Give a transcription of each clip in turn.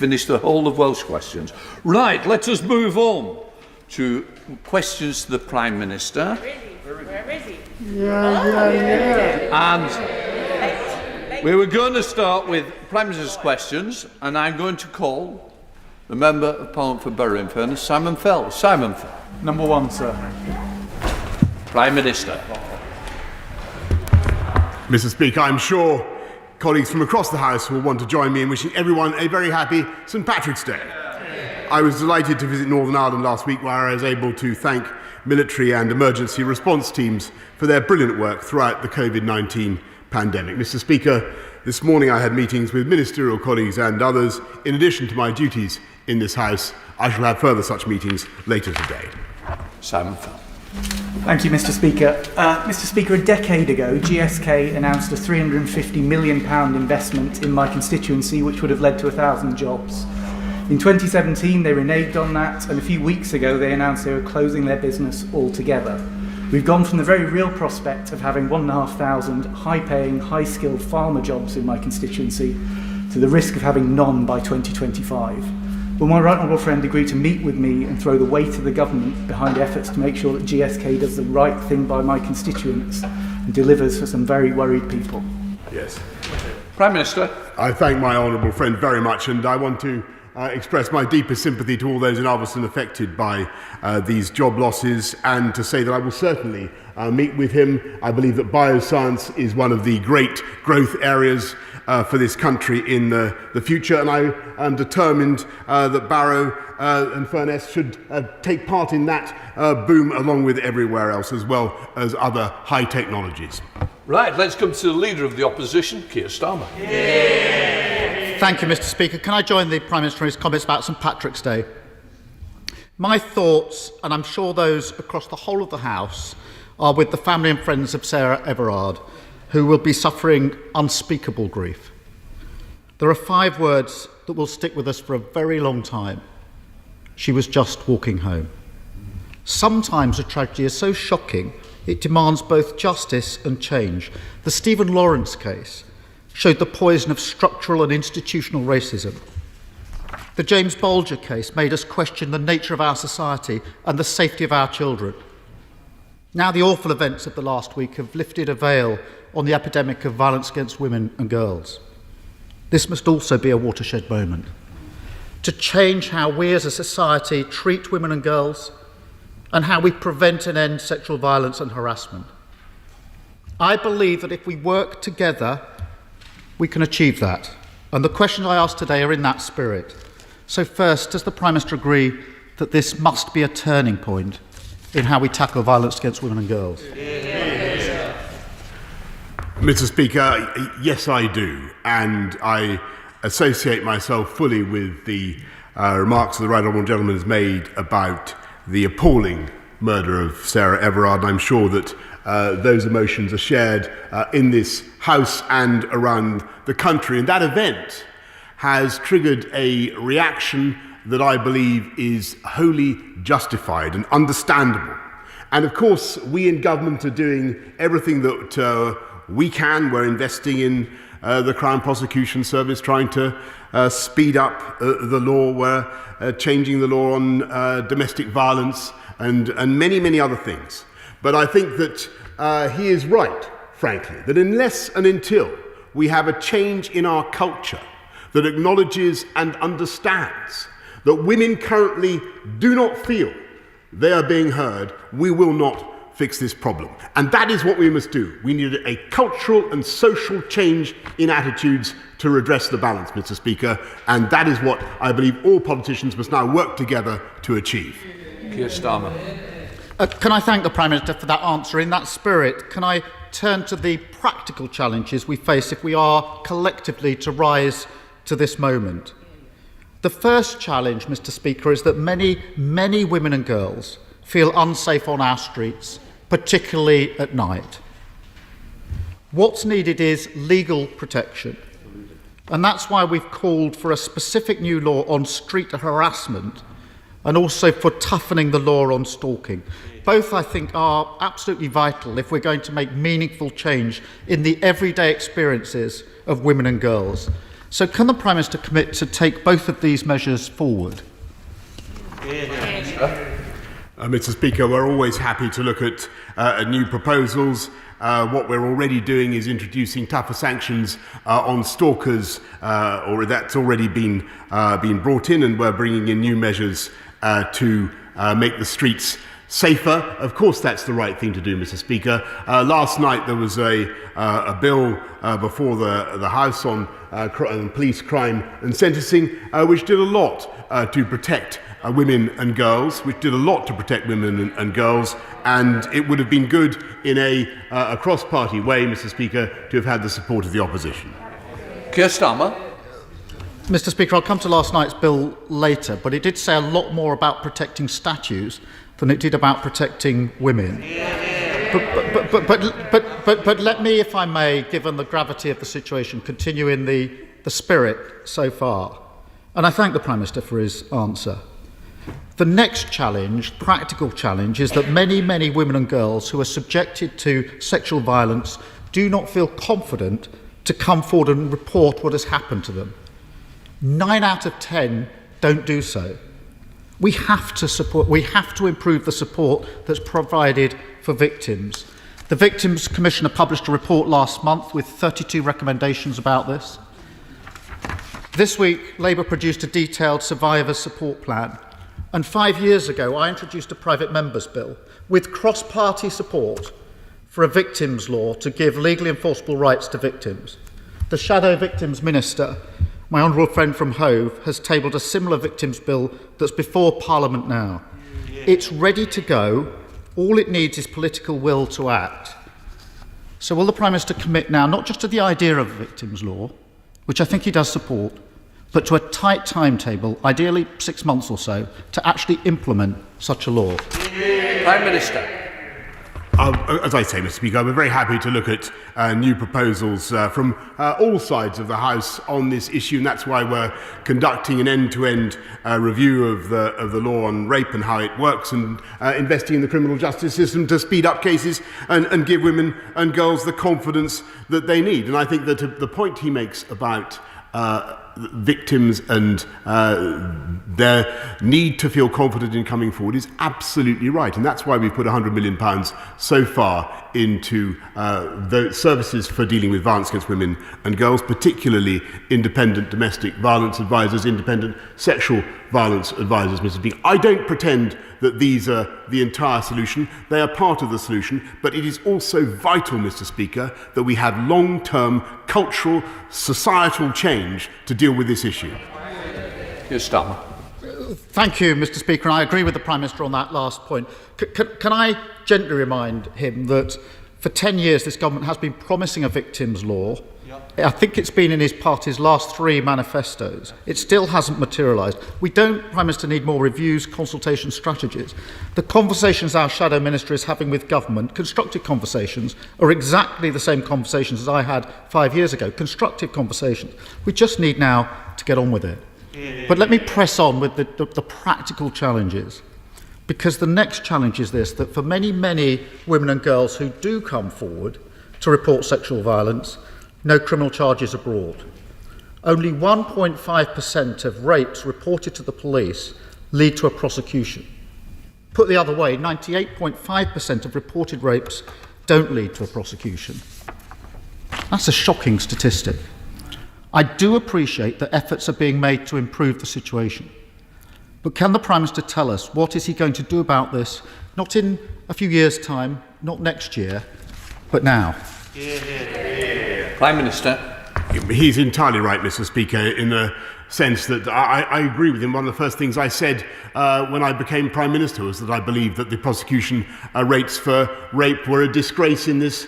Finish the whole of Welsh questions. Right, let us move on to questions to the Prime Minister. Where is he? And we were going to start with Prime Minister's questions, and I'm going to call the Member of Parliament for Bury-in-Furness, Simon Fell. Simon Fell. Number one, sir. Prime Minister. Mr. Speaker, I'm sure colleagues from across the House will want to join me in wishing everyone a very happy St Patrick's Day. I was delighted to visit Northern Ireland last week, where I was able to thank military and emergency response teams for their brilliant work throughout the COVID-19 pandemic. Mr. Speaker, this morning I had meetings with ministerial colleagues and others. In addition to my duties in this House, I shall have further such meetings later today. Simon Fell. Thank you, Mr. Speaker. Mr. Speaker, a decade ago, GSK announced a £350 million investment in my constituency, which would have led to 1,000 jobs. In 2017, they reneged on that, and a few weeks ago, they announced they were closing their business altogether. We've gone from the very real prospect of having 1,500 high-paying, high-skilled farmer jobs in my constituency to the risk of having none by 2025. Will my right honourable friend agree to meet with me and throw the weight of the government behind efforts to make sure that GSK does the right thing by my constituents and delivers for some very worried people? Yes. Prime Minister. I thank my honourable friend very much, and I want to express my deepest sympathy to all those in Ulverston affected by these job losses, and to say that I will certainly meet with him. I believe that bioscience is one of the great growth areas for this country in the future, and I am determined that Barrow and Furness should take part in that boom along with everywhere else, as well as other high technologies. Right, let's come to the Leader of the Opposition, Keir Starmer. Thank you, Mr. Speaker. Can I join the Prime Minister in his comments about St Patrick's Day? My thoughts, and I'm sure those across the whole of the House, are with the family and friends of Sarah Everard, who will be suffering unspeakable grief. There are 5 words that will stick with us for a very long time. She was just walking home. Sometimes a tragedy is so shocking, it demands both justice and change. The Stephen Lawrence case showed the poison of structural and institutional racism. The James Bolger case made us question the nature of our society and the safety of our children. Now the awful events of the last week have lifted a veil on the epidemic of violence against women and girls. This must also be a watershed moment to change how we as a society treat women and girls and how we prevent and end sexual violence and harassment. I believe that if we work together, we can achieve that. And the questions I ask today are in that spirit. So first, does the Prime Minister agree that this must be a turning point in how we tackle violence against women and girls? Mr. Speaker, yes, I do. And I associate myself fully with the remarks that the Right Honourable Gentleman has made about the appalling murder of Sarah Everard. I'm sure that those emotions are shared in this House and around the country. And that event has triggered a reaction that I believe is wholly justified and understandable. And of course, we in government are doing everything that we can. We're investing in the Crown Prosecution Service, trying to speed up the law. We're changing the law on domestic violence and many, many other things. But I think that he is right, frankly, that unless and until we have a change in our culture that acknowledges and understands that women currently do not feel they are being heard, we will not fix this problem. And that is what we must do. We need a cultural and social change in attitudes to redress the balance, Mr. Speaker, and that is what I believe all politicians must now work together to achieve. Keir Starmer. Can I thank the Prime Minister for that answer? In that spirit, can I turn to the practical challenges we face if we are collectively to rise to this moment? The first challenge, Mr. Speaker, is that many, many women and girls feel unsafe on our streets, particularly at night. What's needed is legal protection. And that's why we've called for a specific new law on street harassment and also for toughening the law on stalking. Both, I think, are absolutely vital if we're going to make meaningful change in the everyday experiences of women and girls. So can the Prime Minister commit to take both of these measures forward? Mr. Speaker, we're always happy to look at new proposals. What we're already doing is introducing tougher sanctions on stalkers, or that's already been brought in, and we're bringing in new measures to make the streets safer. Of course, that's the right thing to do, Mr. Speaker. Last night there was a bill before the House on police crime and sentencing, which did a lot to protect women and girls, and girls, and it would have been good in a cross-party way, Mr. Speaker, to have had the support of the opposition. Keir Starmer. Mr. Speaker, I'll come to last night's bill later, but it did say a lot more about protecting statues than it did about protecting women. But let me, if I may, given the gravity of the situation, continue in the spirit so far. And I thank the Prime Minister for his answer. The next challenge, practical challenge, is that many, many women and girls who are subjected to sexual violence do not feel confident to come forward and report what has happened to them. 9 out of 10 don't do so. We have to improve the support that's provided for victims. The Victims Commissioner published a report last month with 32 recommendations about this. This week, Labour produced a detailed survivor support plan. And 5 years ago, I introduced a private member's bill with cross-party support for a victims' law to give legally enforceable rights to victims. The Shadow Victims Minister, my honourable friend from Hove, has tabled a similar victims' bill that's before Parliament now. It's ready to go. All it needs is political will to act. So will the Prime Minister commit now, not just to the idea of a victims' law, which I think he does support, but to a tight timetable, ideally 6 months or so, to actually implement such a law? Prime Minister. As I say, Mr. Speaker, we're very happy to look at new proposals from all sides of the House on this issue, and that's why we're conducting an end-to-end review of the law on rape and how it works, and investing in the criminal justice system to speed up cases and give women and girls the confidence that they need. And I think that the point he makes about victims and their need to feel confident in coming forward is absolutely right, and that's why we've put £100 million so far into the services for dealing with violence against women and girls, particularly independent domestic violence advisors, independent sexual violence advisors, Mr. Speaker. I don't pretend that these are the entire solution. They are part of the solution, but it is also vital, Mr. Speaker, that we have long-term cultural, societal change to deal with this issue. Keir Starmer. Thank you, Mr. Speaker, and I agree with the Prime Minister on that last point. Can I gently remind him that for 10 years this government has been promising a victims' law? I think it's been in his party's last 3 manifestos. It still hasn't materialised. We don't, Prime Minister, need more reviews, consultation strategies. The conversations our Shadow Minister is having with government, constructive conversations, are exactly the same conversations as I had 5 years ago, constructive conversations. We just need now to get on with it. But let me press on with the practical challenges, because the next challenge is this, that for many, many women and girls who do come forward to report sexual violence, no criminal charges are brought. Only 1.5% of rapes reported to the police lead to a prosecution. Put the other way, 98.5% of reported rapes don't lead to a prosecution. That's a shocking statistic. I do appreciate that efforts are being made to improve the situation. But can the Prime Minister tell us what is he going to do about this, not in a few years' time, not next year, but now? Prime Minister. He's entirely right, Mr. Speaker, in the sense that I agree with him. One of the first things I said when I became Prime Minister was that I believed that the prosecution rates for rape were a disgrace in this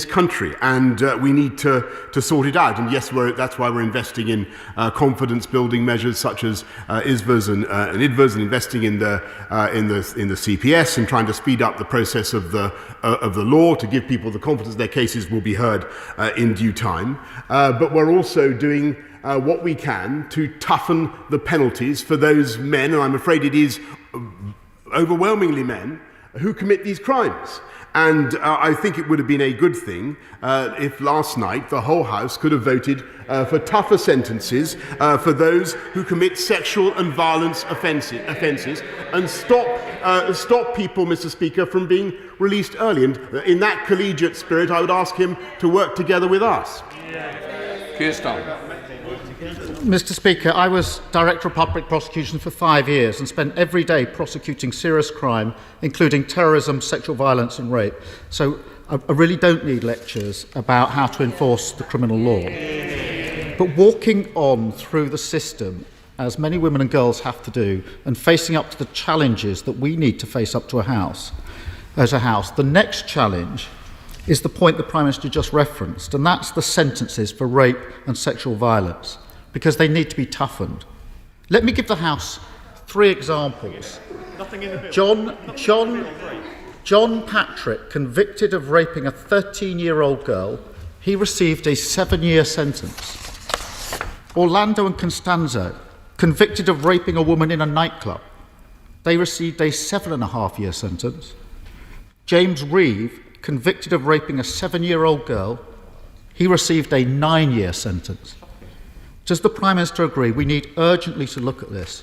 country, and we need to sort it out. And yes, that's why we're investing in confidence-building measures such as ISVAs and IDVAs, and investing in the CPS, and trying to speed up the process of the law to give people the confidence their cases will be heard in due time. But we're also doing what we can to toughen the penalties for those men, and I'm afraid it is overwhelmingly men, who commit these crimes. And I think it would have been a good thing if last night the whole House could have voted for tougher sentences for those who commit sexual and violence offences and stop people, Mr. Speaker, from being released early. And in that collegiate spirit, I would ask him to work together with us. Keir Starmer. Mr. Speaker, I was Director of Public Prosecution for 5 years and spent every day prosecuting serious crime, including terrorism, sexual violence and rape. So I really don't need lectures about how to enforce the criminal law. But walking on through the system, as many women and girls have to do, and facing up to the challenges that we need to face up to as a House, the next challenge is the point the Prime Minister just referenced, and that's the sentences for rape and sexual violence, because they need to be toughened. Let me give the House 3 examples. John Patrick, convicted of raping a 13-year-old girl, he received a 7-year sentence. Orlando and Constanzo, convicted of raping a woman in a nightclub, they received a 7.5-year sentence. James Reeve, convicted of raping a 7-year-old girl, he received a 9-year sentence. Does the Prime Minister agree we need urgently to look at this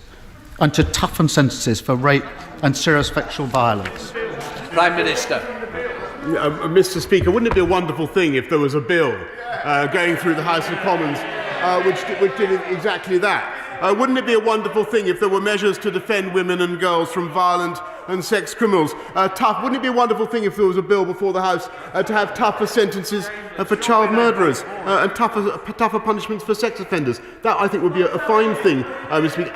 and to toughen sentences for rape and serious sexual violence? Prime Minister. Mr. Speaker, wouldn't it be a wonderful thing if there was a bill going through the House of Commons which did exactly that? Wouldn't it be a wonderful thing if there were measures to defend women and girls from violent and sex criminals? Wouldn't it be a wonderful thing if there was a bill before the House to have tougher sentences for child murderers and tougher punishments for sex offenders? That, I think, would be a fine thing, Mr. Speaker.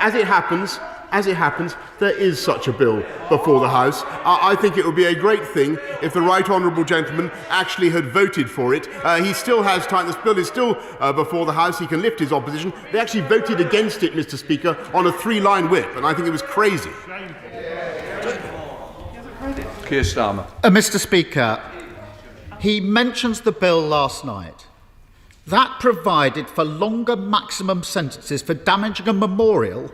As it happens, there is such a bill before the House. I think it would be a great thing if the Right Honourable Gentleman actually had voted for it. He still has time. This bill is still before the House. He can lift his opposition. They actually voted against it, Mr. Speaker, on a 3-line whip, and I think it was crazy. Keir Starmer. Mr. Speaker, he mentions the bill last night. That provided for longer maximum sentences for damaging a memorial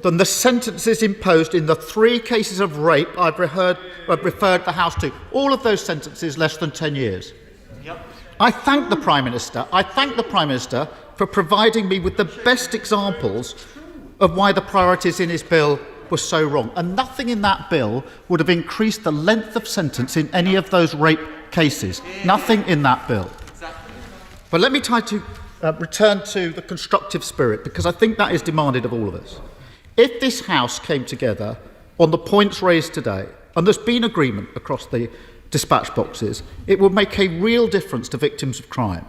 than the sentences imposed in the 3 cases of rape I've referred the House to. All of those sentences less than 10 years. Yep. I thank the Prime Minister for providing me with the best examples of why the priorities in his bill were so wrong. And nothing in that bill would have increased the length of sentence in any of those rape cases. Nothing in that bill. But let me try to return to the constructive spirit, because I think that is demanded of all of us. If this House came together on the points raised today, and there's been agreement across the dispatch boxes, it would make a real difference to victims of crime.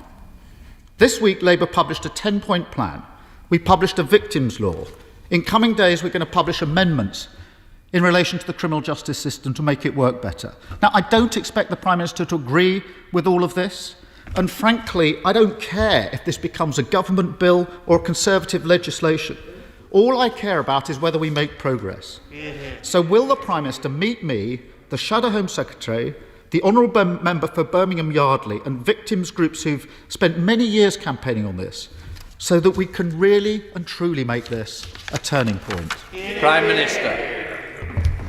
This week, Labour published a 10-point plan. We published a victims' law. In coming days, we're going to publish amendments in relation to the criminal justice system to make it work better. Now, I don't expect the Prime Minister to agree with all of this, and frankly, I don't care if this becomes a government bill or a Conservative legislation. All I care about is whether we make progress. So will the Prime Minister meet me, the Shadow Home Secretary, the Honourable Member for Birmingham Yardley and victims groups who've spent many years campaigning on this, so that we can really and truly make this a turning point? Prime Minister.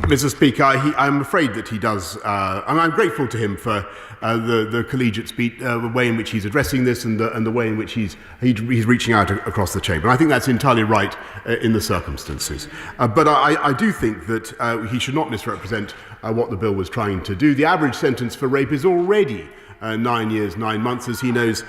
Mr. Speaker, I'm afraid that he does, and I'm grateful to him for the collegiate speech, the way in which he's addressing this, and the way in which he's reaching out across the chamber. And I think that's entirely right in the circumstances. But I do think that he should not misrepresent what the bill was trying to do. The average sentence for rape is already 9 years, 9 months, as he knows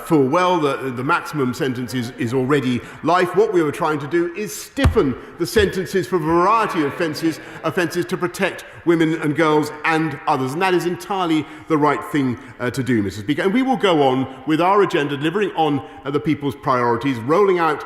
full well. The maximum sentence is already life. What we were trying to do is stiffen the sentences for a variety of offences to protect women and girls and others. And that is entirely the right thing to do, Mr. Speaker. And we will go on with our agenda, delivering on the people's priorities, rolling out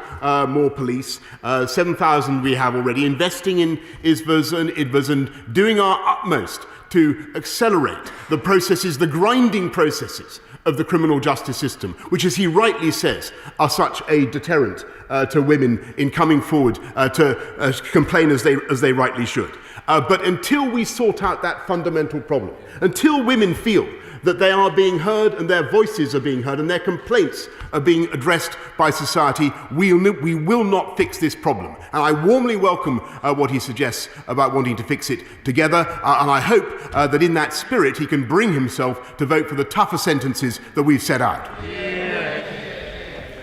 more police, 7,000 we have already, investing in ISVAs and IDVAs, and doing our utmost to accelerate the processes, the grinding processes of the criminal justice system, which, as he rightly says, are such a deterrent to women in coming forward to complain as they rightly should. But until we sort out that fundamental problem, until women feel that they are being heard and their voices are being heard and their complaints are being addressed by society, we will not fix this problem. And I warmly welcome what he suggests about wanting to fix it together, and I hope that in that spirit he can bring himself to vote for the tougher sentences that we've set out.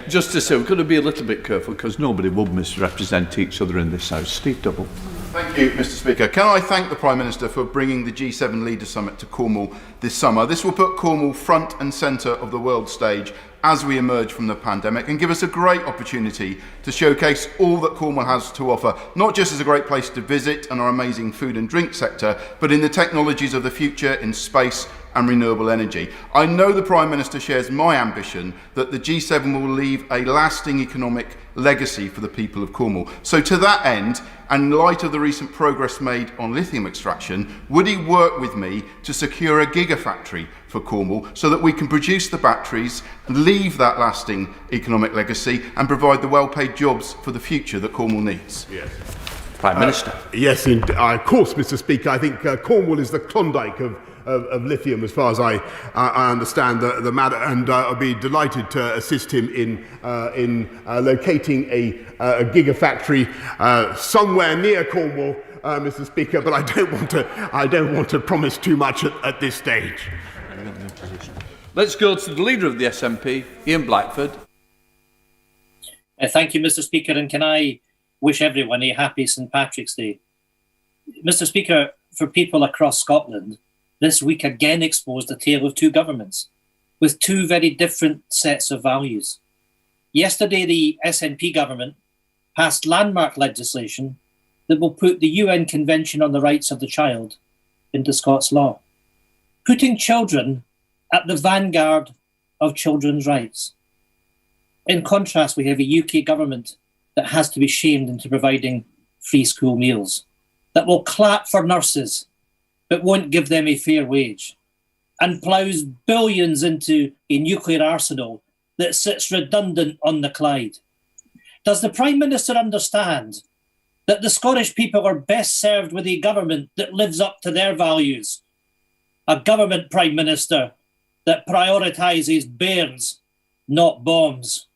Just to say, we've got to be a little bit careful because nobody will misrepresent each other in this House. Steve Double. Thank you, Mr. Speaker. Can I thank the Prime Minister for bringing the G7 Leaders Summit to Cornwall this summer? This will put Cornwall front and centre of the world stage as we emerge from the pandemic and give us a great opportunity to showcase all that Cornwall has to offer, not just as a great place to visit and our amazing food and drink sector, but in the technologies of the future in space and renewable energy. I know the Prime Minister shares my ambition that the G7 will leave a lasting economic legacy for the people of Cornwall. So to that end, and in light of the recent progress made on lithium extraction, would he work with me to secure a gigafactory for Cornwall so that we can produce the batteries, leave that lasting economic legacy and provide the well-paid jobs for the future that Cornwall needs? Yes. Prime Minister. Yes, of course, Mr. Speaker. I think Cornwall is the Klondike of lithium, as far as I understand the matter, and I'll be delighted to assist him in locating a gigafactory somewhere near Cornwall, Mr. Speaker. But I don't want to promise too much at this stage. Let's go to the leader of the SNP, Ian Blackford. Thank you, Mr. Speaker, and can I wish everyone a happy St. Patrick's Day. Mr. Speaker, for people across Scotland, this week again exposed a tale of two governments with two very different sets of values. Yesterday, the SNP government passed landmark legislation that will put the UN Convention on the Rights of the Child into Scots law, putting children at the vanguard of children's rights. In contrast, we have a UK government that has to be shamed into providing free school meals, that will clap for nurses but won't give them a fair wage, and ploughs billions into a nuclear arsenal that sits redundant on the Clyde. Does the Prime Minister understand that the Scottish people are best served with a government that lives up to their values? A government, Prime Minister, that prioritises bairns, not bombs.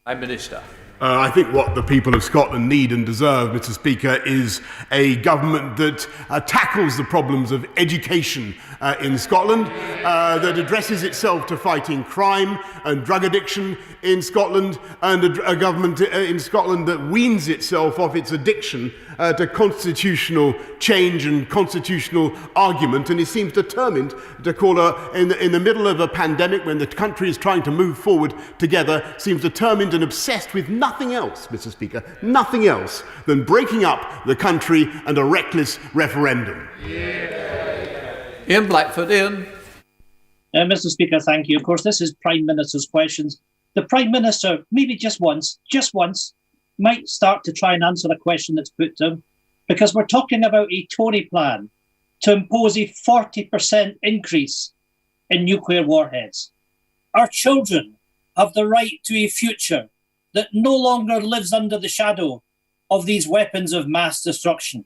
Prime Minister. I think what the people of Scotland need and deserve, Mr. Speaker, is a government that tackles the problems of education in Scotland, that addresses itself to fighting crime and drug addiction in Scotland, and a government in Scotland that weans itself off its addiction to constitutional change and constitutional argument, and it seems determined to call in the middle of a pandemic when the country is trying to move forward together, seems determined and obsessed with nothing else, Mr. Speaker, nothing else than breaking up the country and a reckless referendum. Ian Blackford. Ian. Mr. Speaker, thank you. Of course, this is Prime Minister's questions. The Prime Minister, maybe just once, might start to try and answer a question that's put to him, because we're talking about a Tory plan to impose a 40% increase in nuclear warheads. Our children have the right to a future that no longer lives under the shadow of these weapons of mass destruction.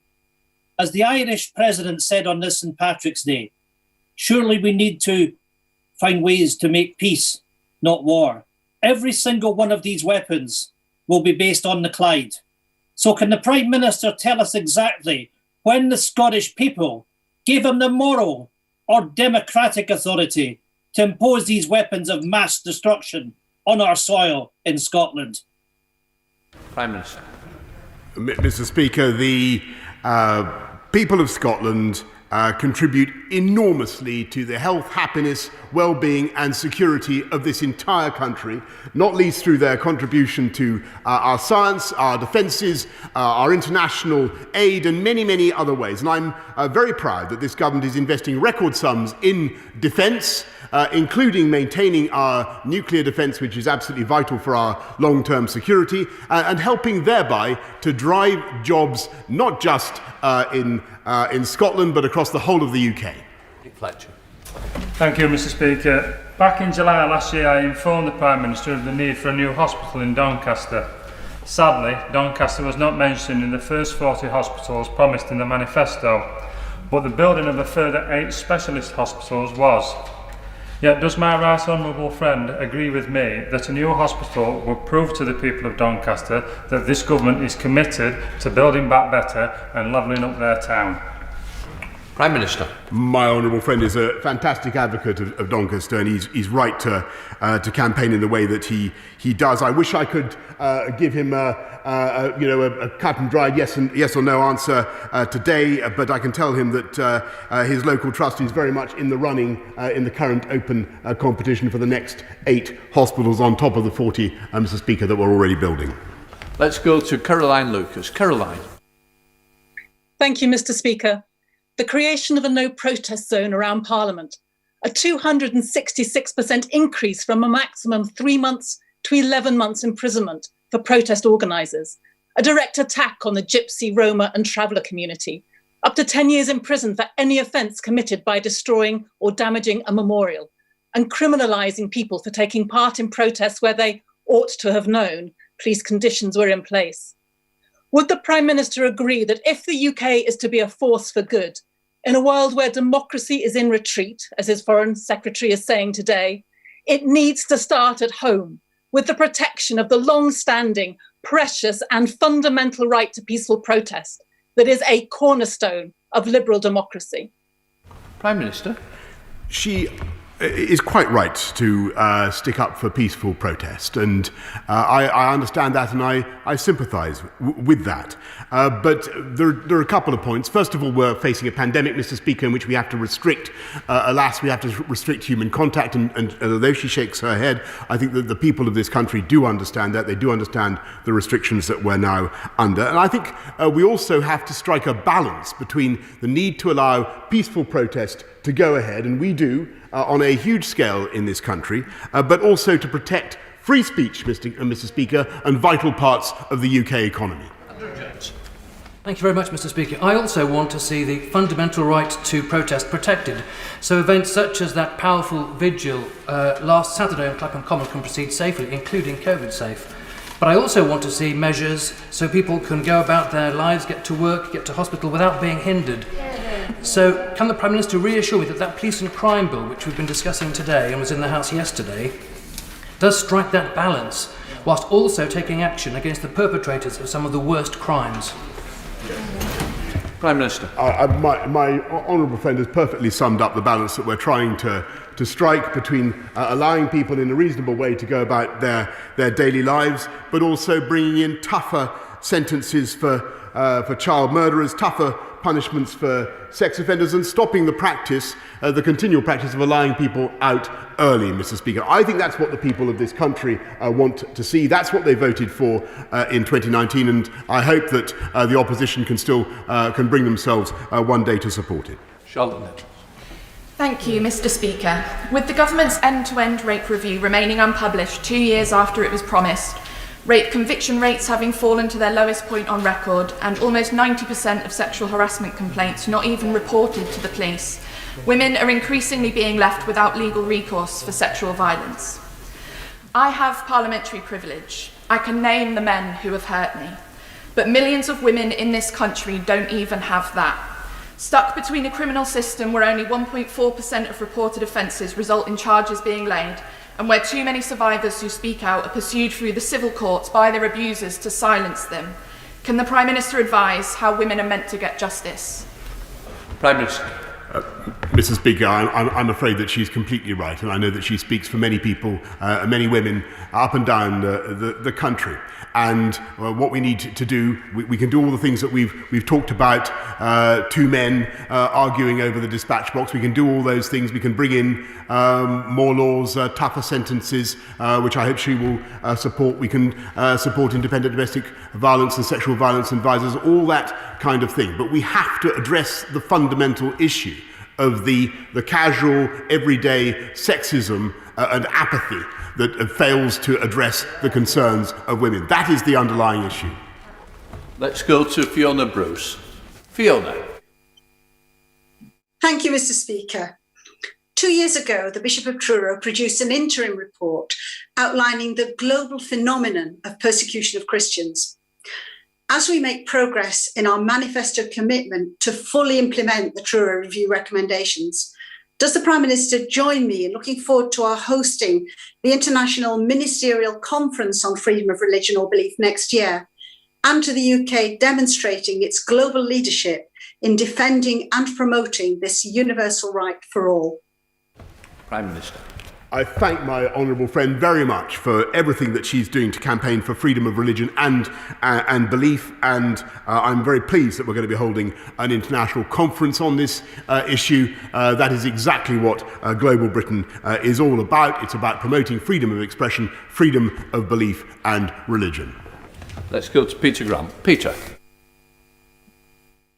As the Irish President said on this St. Patrick's Day, surely we need to find ways to make peace, not war. Every single one of these weapons will be based on the Clyde. So can the Prime Minister tell us exactly when the Scottish people gave him the moral or democratic authority to impose these weapons of mass destruction on our soil in Scotland? Prime Minister. Mr. Speaker, the people of Scotland contribute enormously to the health, happiness, well-being and security of this entire country, not least through their contribution to our science, our defences, our international aid and many, many other ways. And I'm very proud that this government is investing record sums in defence, including maintaining our nuclear defence, which is absolutely vital for our long-term security, and helping thereby to drive jobs not just in Scotland but across the whole of the UK. Fletcher. Thank you, Mr. Speaker. Back in July last year, I informed the Prime Minister of the need for a new hospital in Doncaster. Sadly, Doncaster was not mentioned in the first 40 hospitals promised in the manifesto. but the building of a further 8 specialist hospitals was. Yet does my right honourable friend agree with me that a new hospital would prove to the people of Doncaster that this government is committed to building back better and levelling up their town? Prime Minister. My honourable friend is a fantastic advocate of Doncaster, and he's right to campaign in the way that he does. I wish I could give him a cut and dried yes or no answer today, but I can tell him that his local trust is very much in the running in the current open competition for the next 8 hospitals on top of the 40, Mr. Speaker, that we're already building. Let's go to Caroline Lucas. Caroline. Thank you, Mr. Speaker. The creation of a no protest zone around Parliament, a 266% increase from a maximum 3 months to 11 months imprisonment for protest organisers, a direct attack on the Gypsy, Roma and traveller community, up to 10 years in prison for any offence committed by destroying or damaging a memorial, and criminalising people for taking part in protests where they ought to have known police conditions were in place. Would the Prime Minister agree that if the UK is to be a force for good, in a world where democracy is in retreat, as his Foreign Secretary is saying today, it needs to start at home with the protection of the long-standing, precious and fundamental right to peaceful protest that is a cornerstone of liberal democracy? Prime Minister. She is quite right to stick up for peaceful protest, and I understand that, and I sympathise with that. But there are a couple of points. First of all, we're facing a pandemic, Mr. Speaker, in which we have to restrict, alas, we have to restrict human contact, and although she shakes her head, I think that the people of this country do understand that. They do understand the restrictions that we're now under. And I think we also have to strike a balance between the need to allow peaceful protest to go ahead, and we do, on a huge scale in this country, but also to protect free speech, Mr. Speaker, and vital parts of the UK economy. Thank you very much, Mr. Speaker. I also want to see the fundamental right to protest protected, so events such as that powerful vigil last Saturday on Clapham Common can proceed safely, including COVID safe. But I also want to see measures so people can go about their lives, get to work, get to hospital without being hindered. So can the Prime Minister reassure me that that police and crime bill, which we've been discussing today and was in the House yesterday, does strike that balance, whilst also taking action against the perpetrators of some of the worst crimes? Prime Minister. My honourable friend has perfectly summed up the balance that we're trying to strike between allowing people in a reasonable way to go about their daily lives, but also bringing in tougher sentences for child murderers, tougher punishments for sex offenders, and stopping the practice, the continual practice of allowing people out early, Mr. Speaker. I think that's what the people of this country want to see. That's what they voted for in 2019, and I hope that the opposition can bring themselves one day to support it. Charlotte Nettle. Thank you, Mr. Speaker. With the government's end-to-end rape review remaining unpublished 2 years after it was promised, rape conviction rates having fallen to their lowest point on record, and almost 90% of sexual harassment complaints not even reported to the police, women are increasingly being left without legal recourse for sexual violence. I have parliamentary privilege. I can name the men who have hurt me. But millions of women in this country don't even have that. Stuck between a criminal system where only 1.4% of reported offences result in charges being laid, and where too many survivors who speak out are pursued through the civil courts by their abusers to silence them, can the Prime Minister advise how women are meant to get justice? Prime Minister. Mr. Speaker, I'm afraid that she's completely right, and I know that she speaks for many people, many women up and down the country. And what we need to do, we can do all the things that we've talked about, 2 men arguing over the dispatch box. We can do all those things. We can bring in more laws, tougher sentences, which I hope she will support. We can support independent domestic violence and sexual violence advisors, all that kind of thing. But we have to address the fundamental issue of the casual, everyday sexism and apathy that fails to address the concerns of women. That is the underlying issue. Let's go to Fiona Bruce. Fiona. Thank you, Mr. Speaker. 2 years ago, the Bishop of Truro produced an interim report outlining the global phenomenon of persecution of Christians. as we make progress in our manifesto commitment to fully implement the Truro Review recommendations, does the Prime Minister join me in looking forward to our hosting the International Ministerial Conference on Freedom of Religion or Belief next year, and to the UK demonstrating its global leadership in defending and promoting this universal right for all? Prime Minister. I thank my honourable friend very much for everything that she's doing to campaign for freedom of religion and belief, and I'm very pleased that we're going to be holding an international conference on this issue. That is exactly what Global Britain is all about. It's about promoting freedom of expression, freedom of belief and religion. Let's go to Peter Graham. Peter.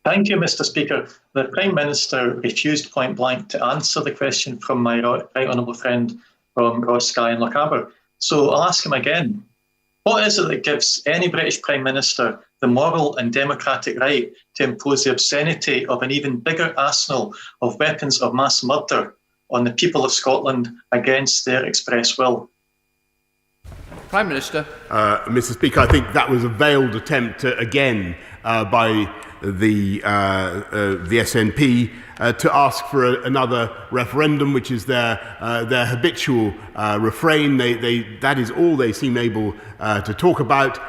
Thank you, Mr. Speaker. The Prime Minister refused point blank to answer the question from my right honourable friend from Ross Skye and Lochaber. So I'll ask him again. What is it that gives any British Prime Minister the moral and democratic right to impose the obscenity of an even bigger arsenal of weapons of mass murder on the people of Scotland against their express will? Prime Minister. Mr. Speaker, I think that was a veiled attempt again by the SNP to ask for another referendum, which is their habitual refrain. That is all they seem able to talk about.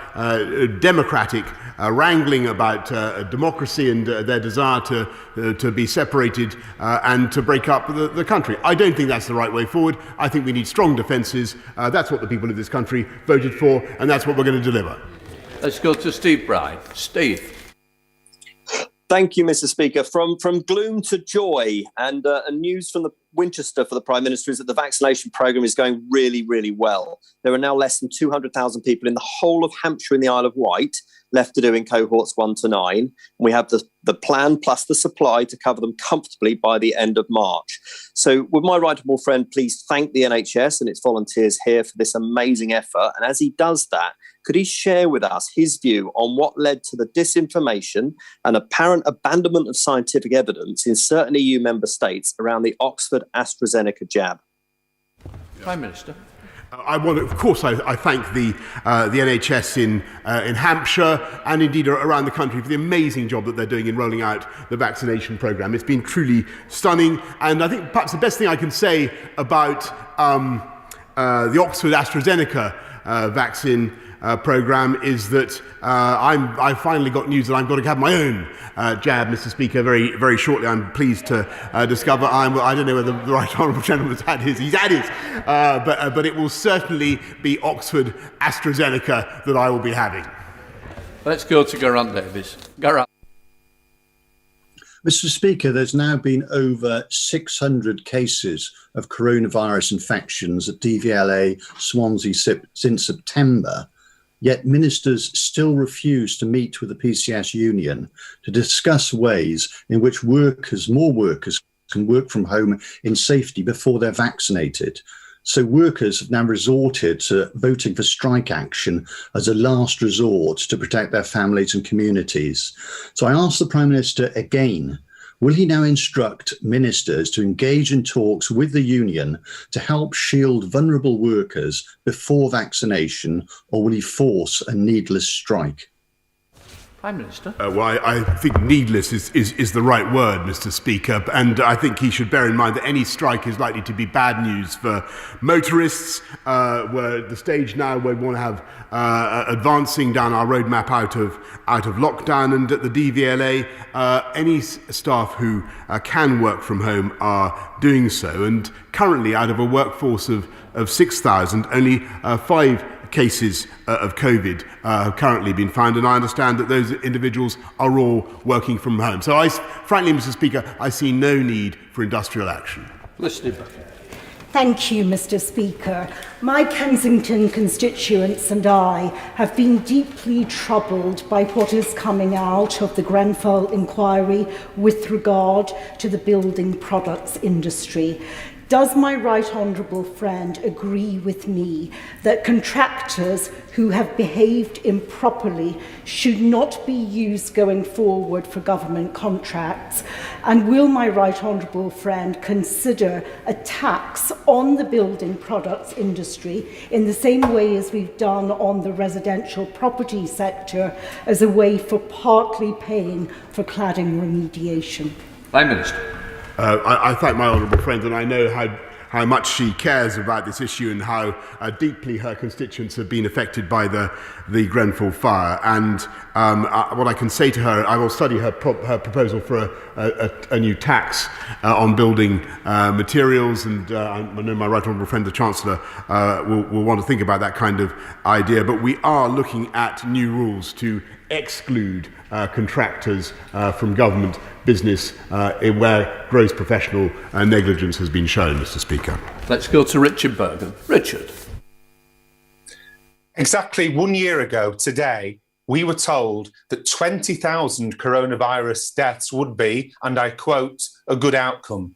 Democratic wrangling about democracy and their desire to be separated and to break up the country. I don't think that's the right way forward. I think we need strong defences. That's what the people of this country voted for, and that's what we're going to deliver. Let's go to Steve Bride. Steve. Thank you, Mr. Speaker. From gloom to joy, and news from the Winchester for the Prime Minister is that the vaccination programme is going really, really well. There are now less than 200,000 people in the whole of Hampshire and the Isle of Wight left to do in cohorts 1 to 9. We have the plan plus the supply to cover them comfortably by the end of March. So would my right honourable friend please thank the NHS and its volunteers here for this amazing effort? And as he does that, could he share with us his view on what led to the disinformation and apparent abandonment of scientific evidence in certain EU member states around the Oxford AstraZeneca jab? Prime Minister. I thank the NHS in Hampshire and indeed around the country for the amazing job that they're doing in rolling out the vaccination programme. It's been truly stunning, and I think perhaps the best thing I can say about the Oxford AstraZeneca vaccine programme is that I finally got news that I've got to have my own jab, Mr. Speaker, very, very shortly. I'm pleased to discover I don't know whether the right honourable gentleman's had his. He's had his, but it will certainly be Oxford AstraZeneca that I will be having. Let's go to Geraint Davies. Geraint. Mr. Speaker, there's now been over 600 cases of coronavirus infections at DVLA Swansea since September. Yet ministers still refuse to meet with the PCS union to discuss ways in which more workers can work from home in safety before they're vaccinated. So workers have now resorted to voting for strike action as a last resort to protect their families and communities. So I ask the Prime Minister again, will he now instruct ministers to engage in talks with the union to help shield vulnerable workers before vaccination, or will he force a needless strike? Prime Minister. Well, I think needless is the right word, Mr. Speaker, and I think he should bear in mind that any strike is likely to be bad news for motorists. We're at the stage now where we want to have advancing down our roadmap out of lockdown, and at the DVLA, any staff who can work from home are doing so. And currently, out of a workforce of 6,000, only 5 cases of COVID have currently been found, and I understand that those individuals are all working from home. So frankly, Mr. Speaker, I see no need for industrial action. Thank you, Mr. Speaker. My Kensington constituents and I have been deeply troubled by what is coming out of the Grenfell inquiry with regard to the building products industry. Does my right honourable friend agree with me that contractors who have behaved improperly should not be used going forward for government contracts? And will my right honourable friend consider a tax on the building products industry in the same way as we've done on the residential property sector as a way for partly paying for cladding remediation? Prime Minister. I thank my honourable friend, and I know how much she cares about this issue and how deeply her constituents have been affected by the Grenfell fire. And what I can say to her, I will study her proposal for a new tax on building materials, and I know my right honourable friend, the Chancellor, will want to think about that kind of idea. But we are looking at new rules to exclude contractors from government business where gross professional negligence has been shown, Mr. Speaker. Let's go to Richard Bergen. Richard. Exactly 1 year ago today, we were told that 20,000 coronavirus deaths would be, and I quote, a good outcome.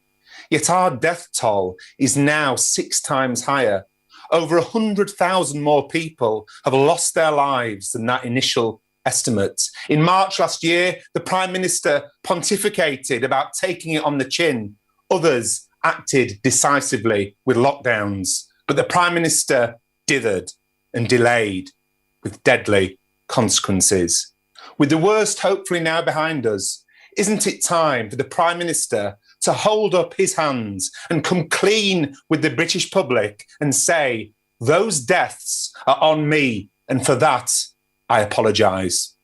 Yet our death toll is now 6 times higher. Over 100,000 more people have lost their lives than that initial estimate. In March last year, the Prime Minister pontificated about taking it on the chin. Others acted decisively with lockdowns. But the Prime Minister dithered and delayed with deadly consequences. With the worst hopefully now behind us, isn't it time for the Prime Minister to hold up his hands and come clean with the British public and say, those deaths are on me, and for that, I apologise?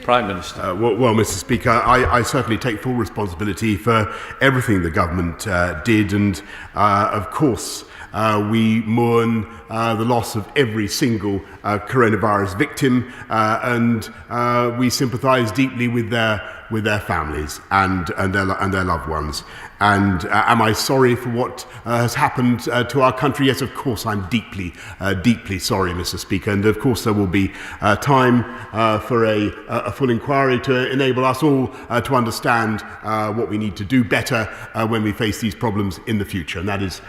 Prime Minister. Well, Mr. Speaker, I certainly take full responsibility for everything the government did, and of course we mourn the loss of every single coronavirus victim, and we sympathise deeply with their families and their loved ones. And am I sorry for what has happened to our country? Yes, of course, I'm deeply sorry, Mr. Speaker. And of course, there will be time for a full inquiry to enable us all to understand what we need to do better when we face these problems in the future. And that is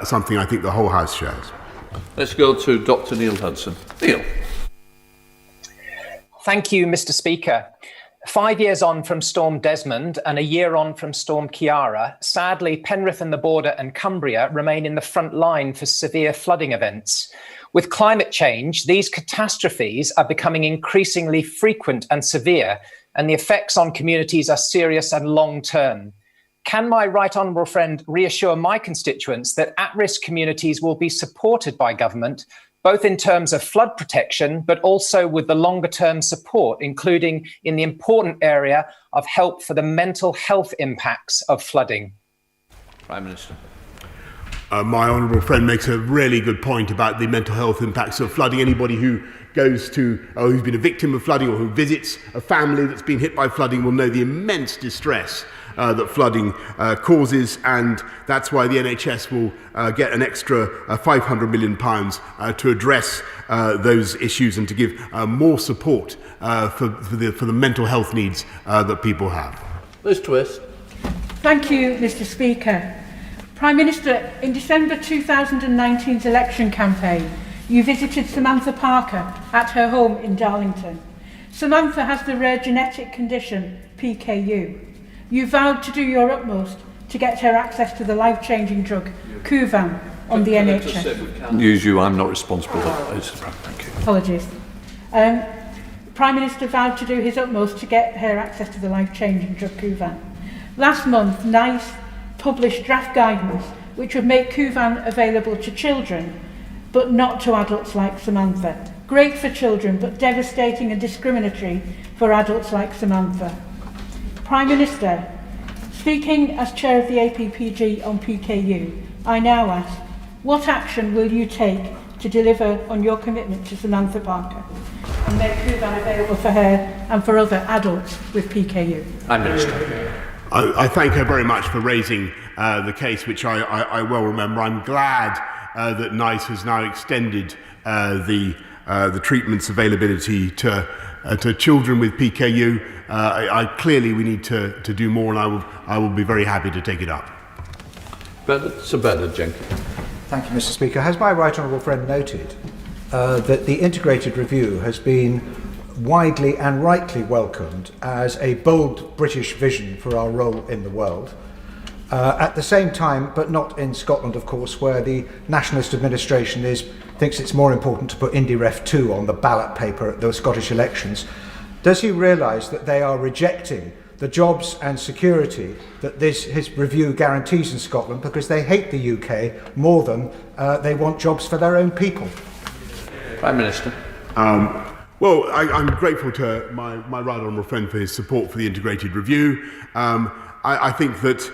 something I think the whole House shares. Let's go to Dr. Neil Hudson. Neil. Thank you, Mr. Speaker. 5 years on from Storm Desmond and a year on from Storm Ciara, sadly, Penrith and the Border and Cumbria remain in the front line for severe flooding events. With climate change, these catastrophes are becoming increasingly frequent and severe, and the effects on communities are serious and long-term. Can my right honourable friend reassure my constituents that at-risk communities will be supported by government, both in terms of flood protection, but also with the longer-term support, including in the important area of help for the mental health impacts of flooding? Prime Minister. My honourable friend makes a really good point about the mental health impacts of flooding. Anybody who goes to, or who's been a victim of flooding, or who visits a family that's been hit by flooding will know the immense distress that flooding causes, and that's why the NHS will get an extra £500 million to address those issues and to give more support for the mental health needs that people have. Liz Twist. Thank you, Mr. Speaker. Prime Minister, in December 2019's election campaign, you visited Samantha Parker at her home in Darlington. Samantha has the rare genetic condition PKU. You vowed to do your utmost to get her access to the life-changing drug Kuvan on the NHS. Use you, I'm not responsible. Thank you. Apologies. Prime Minister vowed to do his utmost to get her access to the life-changing drug Kuvan. Last month, NICE published draft guidance which would make Kuvan available to children, but not to adults like Samantha. Great for children, but devastating and discriminatory for adults like Samantha. Prime Minister, speaking as chair of the APPG on PKU, I now ask, what action will you take to deliver on your commitment to Samantha Parker and make Kuvan available for her and for other adults with PKU? Prime Minister. I thank her very much for raising the case, which I well remember. I'm glad that NICE has now extended the treatment's availability to children with PKU. Clearly we need to do more, and I will be very happy to take it up. Sir Bernard Jenkins. Thank you, Mr. Speaker. Has my right honourable friend noted that the integrated review has been widely and rightly welcomed as a bold British vision for our role in the world? At the same time, but not in Scotland, of course, where the Nationalist administration thinks it's more important to put IndyRef 2 on the ballot paper at the Scottish elections. Does he realise that they are rejecting the jobs and security that his review guarantees in Scotland because they hate the UK more than they want jobs for their own people? Prime Minister. Well, I'm grateful to my right honourable friend for his support for the integrated review. I think that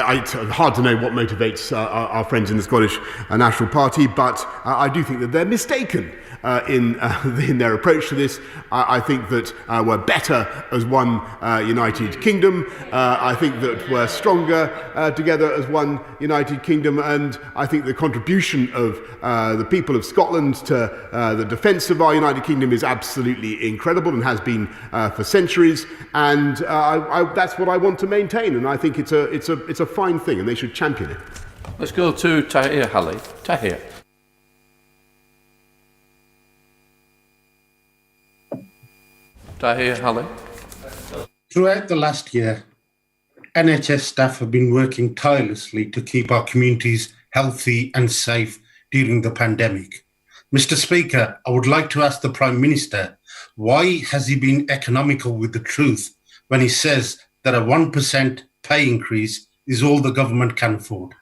it's hard to know what motivates our friends in the Scottish National Party, but I do think that they're mistaken in their approach to this. I think that we're better as one United Kingdom. I think that we're stronger together as one United Kingdom, and I think the contribution of the people of Scotland to the defence of our United Kingdom is absolutely incredible and has been for centuries, and that's what I want to maintain, and I think it's a fine thing and they should champion it. Let's go to Tahir Halley. Tahir. Tahir Halley. Throughout the last year, NHS staff have been working tirelessly to keep our communities healthy and safe during the pandemic. Mr. Speaker, I would like to ask the Prime Minister, why has he been economical with the truth when he says that a 1% pay increase is all the government can afford?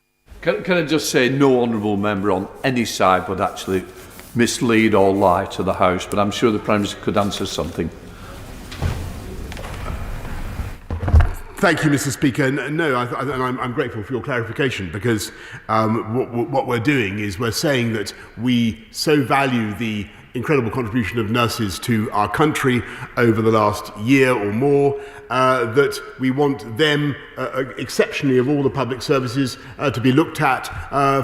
Can I just say no honourable member on any side would actually mislead or lie to the House, but I'm sure the Prime Minister could answer something. Thank you, Mr. Speaker. No, I'm grateful for your clarification, because what we're doing is we're saying that we so value the incredible contribution of nurses to our country over the last year or more, that we want them, exceptionally of all the public services, to be looked at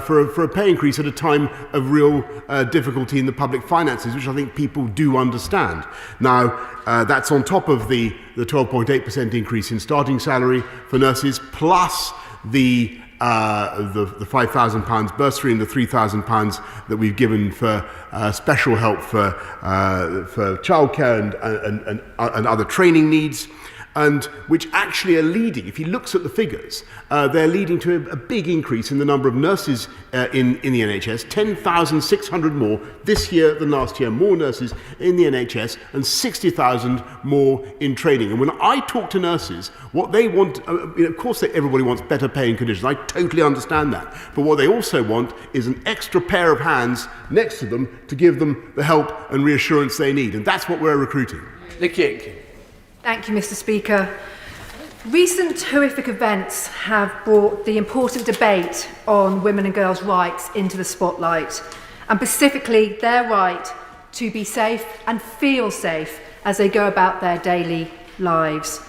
for a pay increase at a time of real difficulty in the public finances, which I think people do understand. Now, that's on top of the 12.8% increase in starting salary for nurses, plus the £5,000 bursary and the £3,000 that we've given for special help for childcare and other training needs, and which actually are leading, if he looks at the figures, they're leading to a big increase in the number of nurses in the NHS, 10,600 more this year than last year, more nurses in the NHS, and 60,000 more in training. And when I talk to nurses, what they want, of course everybody wants better pay and conditions, I totally understand that, but what they also want is an extra pair of hands next to them to give them the help and reassurance they need, and that's what we're recruiting. Nikki. Thank you, Mr. Speaker. Recent horrific events have brought the important debate on women and girls' rights into the spotlight, and specifically their right to be safe and feel safe as they go about their daily lives.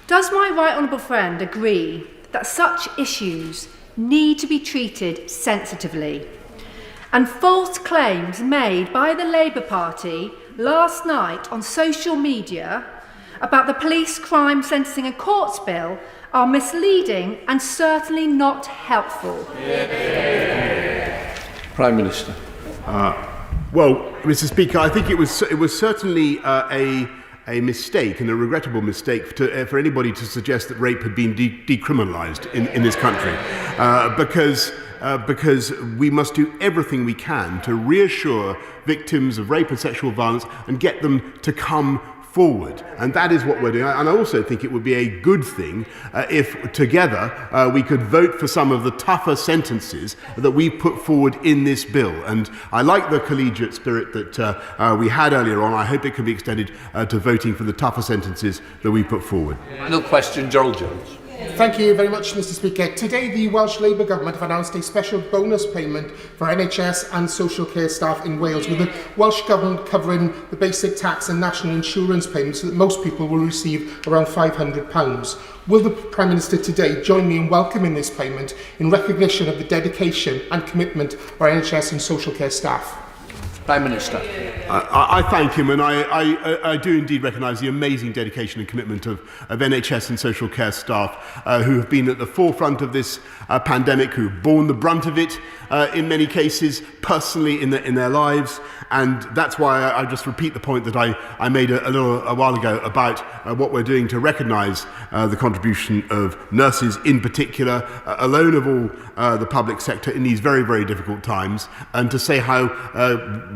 Does my right honourable friend agree that such issues need to be treated sensitively? And false claims made by the Labour Party last night on social media about the police crime sentencing and courts bill are misleading and certainly not helpful. Prime Minister. Well, Mr. Speaker, I think it was certainly a mistake, and a regrettable mistake, for anybody to suggest that rape had been decriminalised in this country, because we must do everything we can to reassure victims of rape and sexual violence and get them to come forward, and that is what we're doing. And I also think it would be a good thing if together we could vote for some of the tougher sentences that we put forward in this bill. And I like the collegiate spirit that we had earlier on. I hope it can be extended to voting for the tougher sentences that we put forward. Final question, Gerald Jones. Thank you very much, Mr. Speaker. Today, the Welsh Labour Government have announced a special bonus payment for NHS and social care staff in Wales, with the Welsh Government covering the basic tax and national insurance payments so that most people will receive around £500. Will the Prime Minister today join me in welcoming this payment in recognition of the dedication and commitment of our NHS and social care staff? Prime Minister. I thank him, and I do indeed recognise the amazing dedication and commitment of NHS and social care staff who have been at the forefront of this pandemic, who have borne the brunt of it in many cases personally in their lives. And that's why I just repeat the point that I made a while ago about what we're doing to recognise the contribution of nurses in particular, alone of all the public sector in these very, very difficult times, and to say how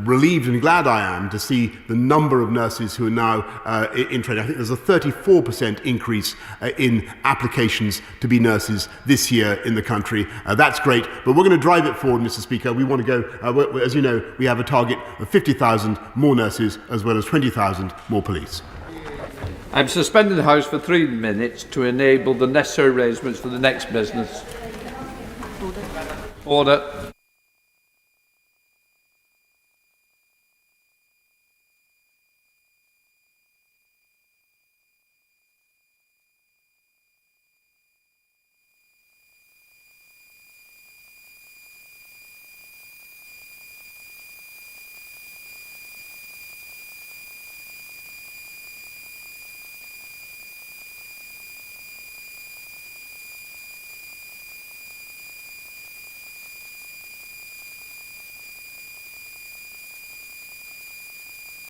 relieved and glad I am to see the number of nurses who are now in training. I think there's a 34% increase in applications to be nurses this year in the country. That's great, but we're going to drive it forward, Mr. Speaker. We want to go, as you know, we have a target of 50,000 more nurses as well as 20,000 more police. I'm suspending the House for 3 minutes to enable the necessary arrangements for the next business. Order.